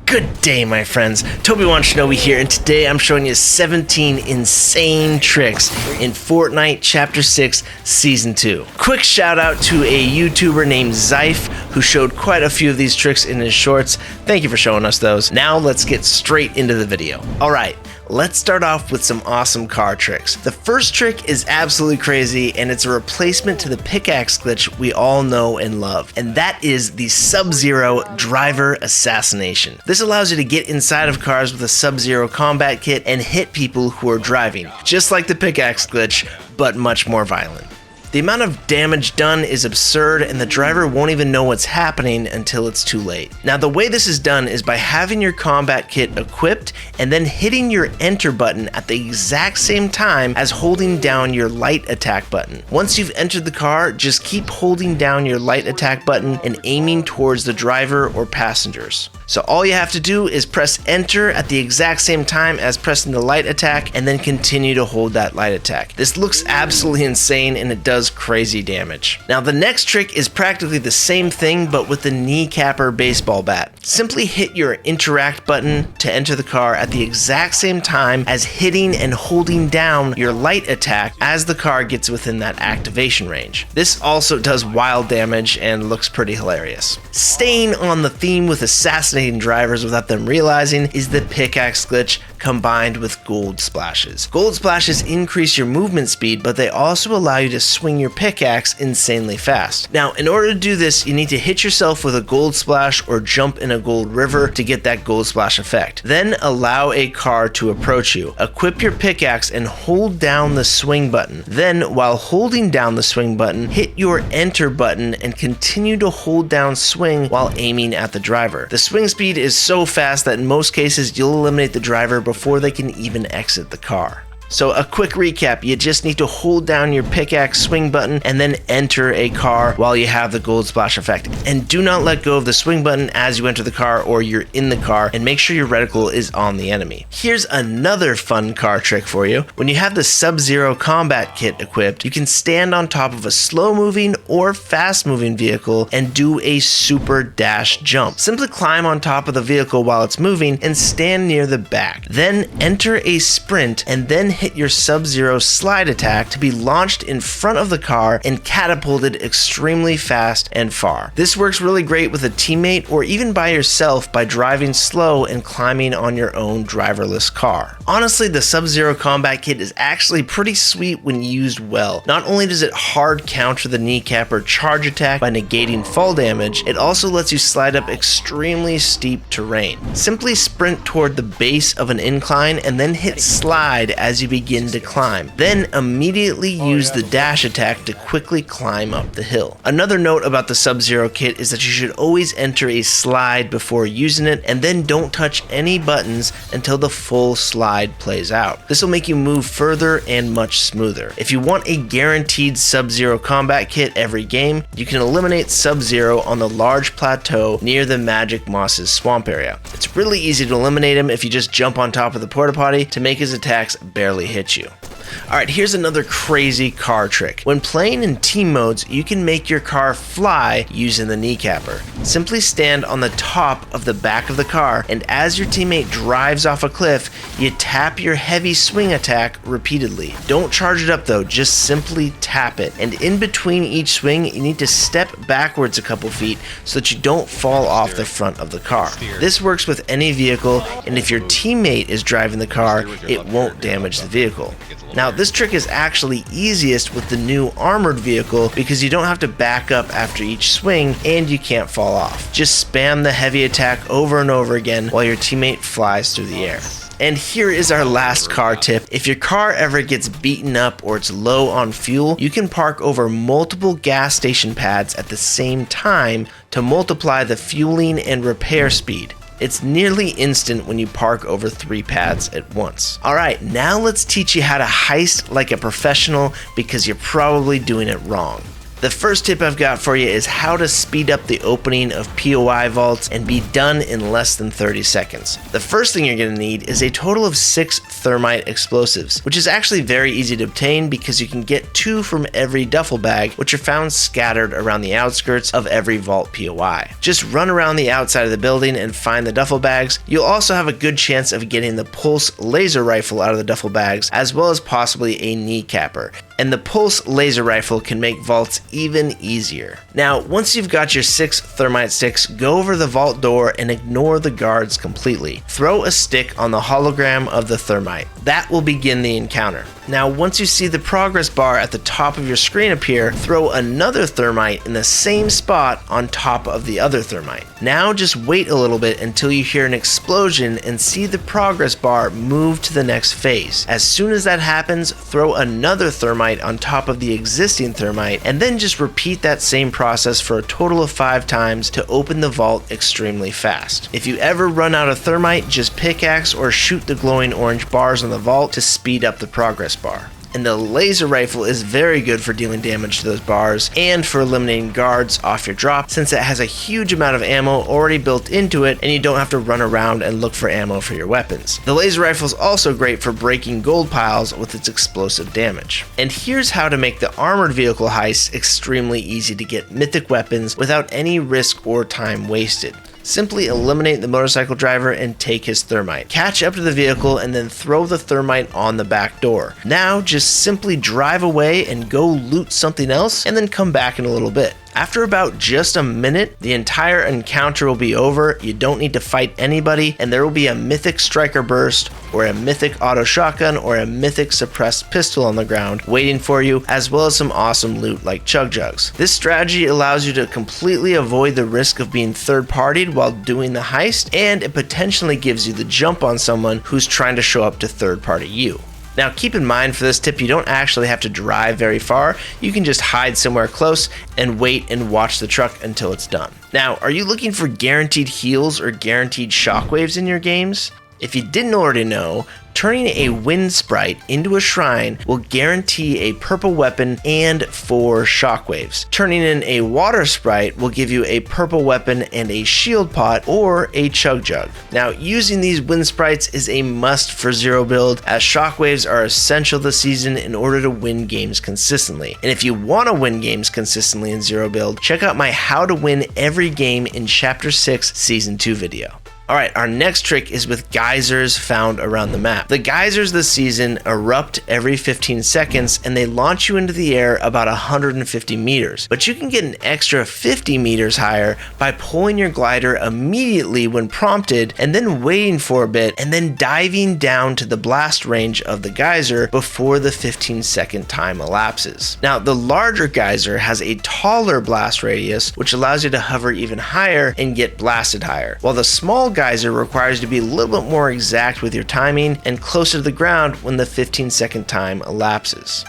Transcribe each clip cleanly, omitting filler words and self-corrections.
Good day, my friends. Toby1 Shinobi here, and today I'm showing you 17 insane tricks in Fortnite Chapter 6 Season 2. Quick shout out to a YouTuber named Zyph who showed quite a few of these tricks in his shorts. Thank you for showing us those. Now let's get straight into the video. Alright, let's start off with some awesome car tricks. The first trick is absolutely crazy, and it's a replacement to the pickaxe glitch we all know and love, and that is the Sub-Zero driver assassination. This allows you to get inside of cars with a Sub-Zero combat kit and hit people who are driving, just like the pickaxe glitch, but much more violent. The amount of damage done is absurd, and the driver won't even know what's happening until it's too late. Now, the way this is done is by having your combat kit equipped and then hitting your enter button at the exact same time as holding down your light attack button. Once you've entered the car, just keep holding down your light attack button and aiming towards the driver or passengers. So all you have to do is press enter at the exact same time as pressing the light attack and then continue to hold that light attack. This looks absolutely insane, and it does crazy damage. Now, the next trick is practically the same thing, but with the kneecapper baseball bat. Simply hit your interact button to enter the car at the exact same time as hitting and holding down your light attack as the car gets within that activation range. This also does wild damage and looks pretty hilarious. Staying on the theme with assassinating drivers without them realizing is the pickaxe glitch combined with gold splashes. Gold splashes increase your movement speed, but they also allow you to swing your pickaxe insanely fast. Now, in order to do this, you need to hit yourself with a gold splash or jump in a gold river to get that gold splash effect. Then allow a car to approach you. Equip your pickaxe and hold down the swing button. Then, while holding down the swing button, hit your enter button and continue to hold down swing while aiming at the driver. The swing speed is so fast that in most cases you'll eliminate the driver before they can even exit the car. So a quick recap, you just need to hold down your pickaxe swing button and then enter a car while you have the gold splash effect. And do not let go of the swing button as you enter the car or you're in the car, and make sure your reticle is on the enemy. Here's another fun car trick for you. When you have the Sub-Zero combat kit equipped, you can stand on top of a slow moving or fast moving vehicle and do a super dash jump. Simply climb on top of the vehicle while it's moving and stand near the back. Then enter a sprint and then hit your Sub-Zero slide attack to be launched in front of the car and catapulted extremely fast and far. This works really great with a teammate or even by yourself by driving slow and climbing on your own driverless car. Honestly, the Sub-Zero combat kit is actually pretty sweet when used well. Not only does it hard counter the kneecapper charge attack by negating fall damage, it also lets you slide up extremely steep terrain. Simply sprint toward the base of an incline and then hit slide as you begin to climb. Then immediately use the dash attack to quickly climb up the hill. Another note about the Sub-Zero kit is that you should always enter a slide before using it, and then don't touch any buttons until the full slide plays out. This will make you move further and much smoother. If you want a guaranteed Sub-Zero combat kit every game, you can eliminate Sub-Zero on the large plateau near the Magic Moss's swamp area. It's really easy to eliminate him if you just jump on top of the porta potty to make his attacks barely hit you. Alright, here's another crazy car trick. When playing in team modes, you can make your car fly using the kneecapper. Simply stand on the top of the back of the car, and as your teammate drives off a cliff, you tap your heavy swing attack repeatedly. Don't charge it up though, just simply tap it. And in between each swing, you need to step backwards a couple feet so that you don't fall off the front of the car. This works with any vehicle, and if your teammate is driving the car, it won't damage the vehicle. Now, this trick is actually easiest with the new armored vehicle because you don't have to back up after each swing and you can't fall off. Just spam the heavy attack over and over again while your teammate flies through the air. And here is our last car tip. If your car ever gets beaten up or it's low on fuel, you can park over multiple gas station pads at the same time to multiply the fueling and repair speed. It's nearly instant when you park over 3 pads at once. Alright, now let's teach you how to heist like a professional because you're probably doing it wrong. The first tip I've got for you is how to speed up the opening of POI vaults and be done in less than 30 seconds. The first thing you're going to need is a total of 6 thermite explosives, which is actually very easy to obtain because you can get 2 from every duffel bag, which are found scattered around the outskirts of every vault POI. Just run around the outside of the building and find the duffel bags. You'll also have a good chance of getting the pulse laser rifle out of the duffel bags, as well as possibly a kneecapper. And the pulse laser rifle can make vaults even easier. Now, once you've got your 6 thermite sticks, go over the vault door and ignore the guards completely. Throw a stick on the hologram of the thermite. That will begin the encounter. Now, once you see the progress bar at the top of your screen appear, throw another thermite in the same spot on top of the other thermite. Now just wait a little bit until you hear an explosion and see the progress bar move to the next phase. As soon as that happens, throw another thermite on top of the existing thermite, and then just repeat that same process for a total of 5 times to open the vault extremely fast. If you ever run out of thermite, just pickaxe or shoot the glowing orange bars on the vault to speed up the progress bar. And the laser rifle is very good for dealing damage to those bars and for eliminating guards off your drop, since it has a huge amount of ammo already built into it and you don't have to run around and look for ammo for your weapons. The laser rifle is also great for breaking gold piles with its explosive damage. And here's how to make the armored vehicle heist extremely easy to get mythic weapons without any risk or time wasted. Simply eliminate the motorcycle driver and take his thermite. Catch up to the vehicle and then throw the thermite on the back door. Now just simply drive away and go loot something else and then come back in a little bit. After about just a minute, the entire encounter will be over. You don't need to fight anybody, and there will be a mythic striker burst or a mythic auto shotgun or a mythic suppressed pistol on the ground waiting for you, as well as some awesome loot like chug jugs. This strategy allows you to completely avoid the risk of being third-partied while doing the heist, and it potentially gives you the jump on someone who's trying to show up to third-party you. Now keep in mind, for this tip, you don't actually have to drive very far. You can just hide somewhere close and wait and watch the truck until it's done. Now, are you looking for guaranteed heals or guaranteed shockwaves in your games? If you didn't already know, turning a wind sprite into a shrine will guarantee a purple weapon and 4 shockwaves. Turning in a water sprite will give you a purple weapon and a shield pot or a chug jug. Now, using these wind sprites is a must for zero build, as shockwaves are essential this season in order to win games consistently. And if you want to win games consistently in zero build, check out my How to Win Every Game in Chapter 6 Season 2 video. Alright, our next trick is with geysers found around the map. The geysers this season erupt every 15 seconds and they launch you into the air about 150 meters. But you can get an extra 50 meters higher by pulling your glider immediately when prompted and then waiting for a bit and then diving down to the blast range of the geyser before the 15-second time elapses. Now, the larger geyser has a taller blast radius, which allows you to hover even higher and get blasted higher, while the small geyser requires you to be a little bit more exact with your timing and closer to the ground when the 15-second time elapses.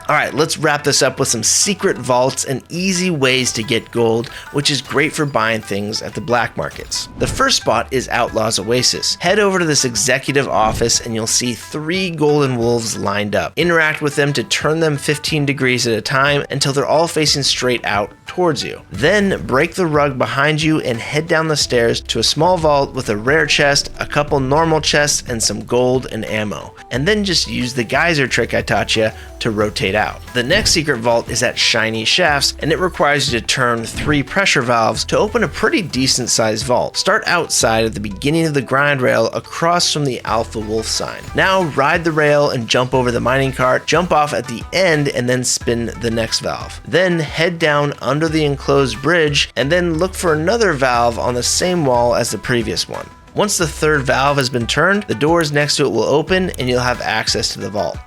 Alright, let's wrap this up with some secret vaults and easy ways to get gold, which is great for buying things at the black markets. The first spot is Outlaw's Oasis. Head over to this executive office and you'll see 3 golden wolves lined up. Interact with them to turn them 15 degrees at a time until they're all facing straight out towards you. Then break the rug behind you and head down the stairs to a small vault with a rare chest, a couple normal chests, and some gold and ammo. And then just use the geyser trick I taught you to rotate out. The next secret vault is at Shiny Shafts, and it requires you to turn 3 pressure valves to open a pretty decent sized vault. Start outside at the beginning of the grind rail across from the Alpha Wolf sign. Now ride the rail and jump over the mining cart, jump off at the end and then spin the next valve. Then head down under the enclosed bridge and then look for another valve on the same wall as the previous one. Once the 3rd valve has been turned, the doors next to it will open and you'll have access to the vault.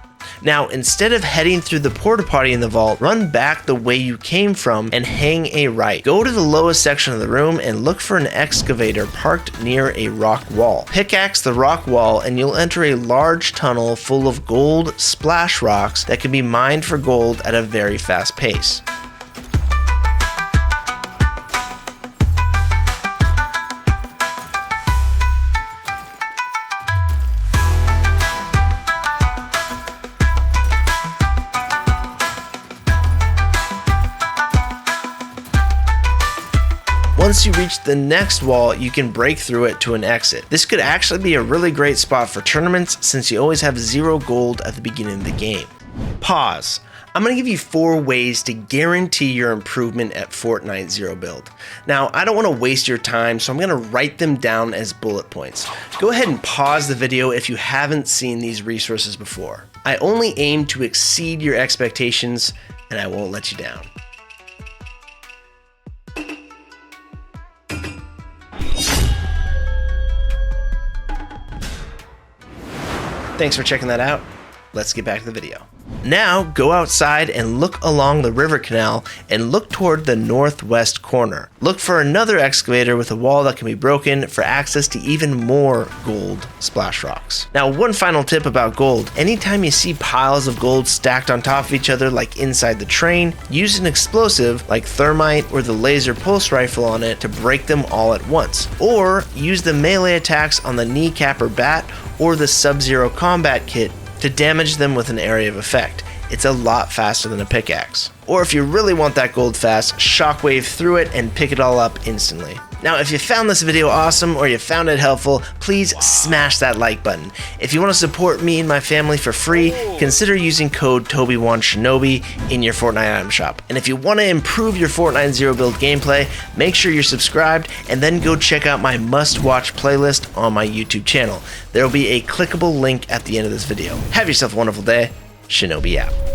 Now, instead of heading through the porta potty in the vault, run back the way you came from and hang a right. Go to the lowest section of the room and look for an excavator parked near a rock wall. Pickaxe the rock wall and you'll enter a large tunnel full of gold splash rocks that can be mined for gold at a very fast pace. once you reach the next wall, you can break through it to an exit. This could actually be a really great spot for tournaments since you always have 0 gold at the beginning of the game. Pause. I'm going to give you 4 ways to guarantee your improvement at Fortnite Zero Build. Now, I don't want to waste your time, so I'm going to write them down as bullet points. Go ahead and pause the video if you haven't seen these resources before. I only aim to exceed your expectations, and I won't let you down. Thanks for checking that out. Let's get back to the video. Now go outside and look along the river canal and look toward the northwest corner. Look for another excavator with a wall that can be broken for access to even more gold splash rocks. Now, one final tip about gold. Anytime you see piles of gold stacked on top of each other like inside the train, use an explosive like thermite or the laser pulse rifle on it to break them all at once. Or use the melee attacks on the kneecap or bat or the Sub-Zero combat kit to damage them with an area of effect. It's a lot faster than a pickaxe. Or if you really want that gold fast, shockwave through it and pick it all up instantly. Now, if you found this video awesome or you found it helpful, please smash that like button. If you want to support me and my family for free, consider using code TOBY1SHINOBI in your Fortnite item shop. And if you want to improve your Fortnite Zero Build gameplay, make sure you're subscribed and then go check out my must-watch playlist on my YouTube channel. There will be a clickable link at the end of this video. Have yourself a wonderful day. Shinobi out.